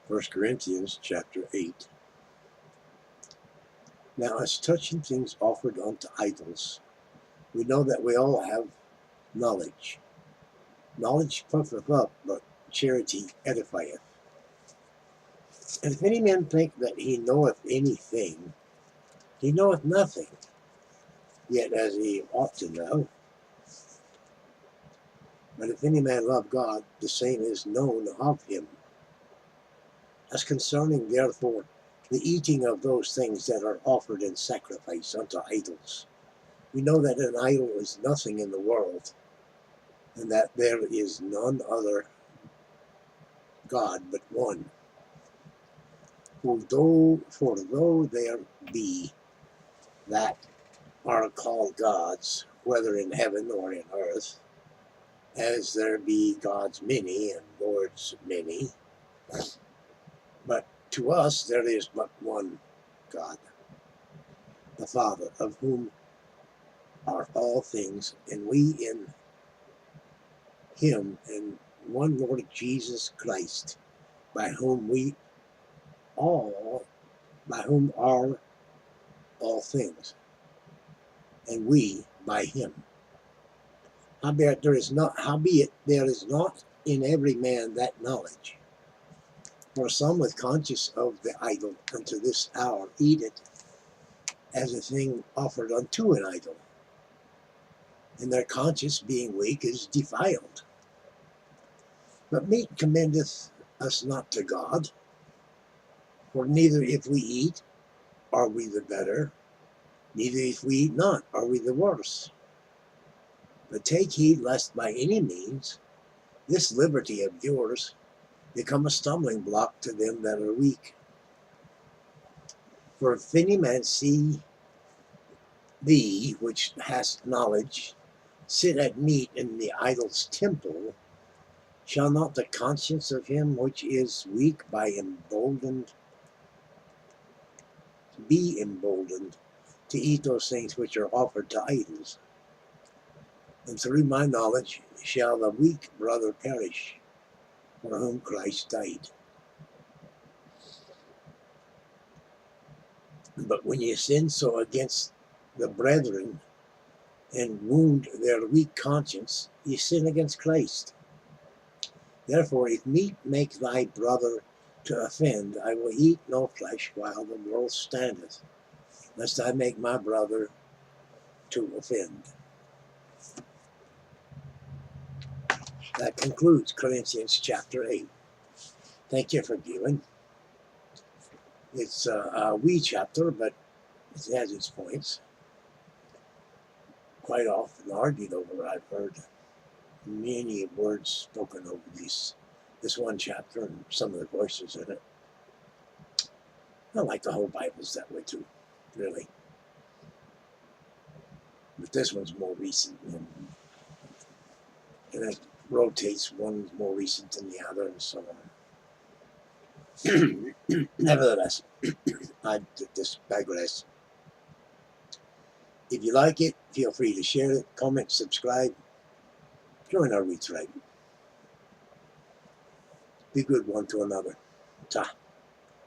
1 Corinthians chapter 8. Now, as touching things offered unto idols, we know that we all have knowledge. Knowledge puffeth up, but charity edifieth. And if any man think that he knoweth anything, he knoweth nothing, yet as he ought to know. But if any man love God, the same is known of him. As concerning, therefore, the eating of those things that are offered in sacrifice unto idols, we know that an idol is nothing in the world, and that there is none other God but one. For though there be that are called gods, whether in heaven or in earth, as there be gods many and lords many, but to us there is but one God, the Father, of whom are all things, and we in him, and one Lord Jesus Christ, by whom are all things, and we by him. Howbeit there is not in every man that knowledge. For some with conscience of the idol unto this hour eat it as a thing offered unto an idol, and their conscience being weak is defiled. But meat commendeth us not to God, for neither if we eat are we the better, neither if we eat not are we the worse. But take heed lest by any means this liberty of yours become a stumbling block to them that are weak. For if any man see thee, which hast knowledge, sit at meat in the idol's temple, shall not the conscience of him which is weak be emboldened to eat those things which are offered to idols? And through my knowledge shall the weak brother perish, for whom Christ died. But when ye sin so against the brethren, and wound their weak conscience, ye sin against Christ. Therefore, if meat make thy brother to offend, I will eat no flesh while the world standeth, lest I make my brother to offend. That concludes Corinthians chapter 8. Thank you for viewing. It's a wee chapter, but it has its points. Quite often argued over. I've heard many words spoken over this one chapter and some of the verses in it. I like the whole Bible's that way too, really. But this one's more recent, and it rotates. One's more recent than the other, and so on. Nevertheless, I digress. If you like it, feel free to share it, comment, subscribe, join our retreat. Be good one to another. Ta.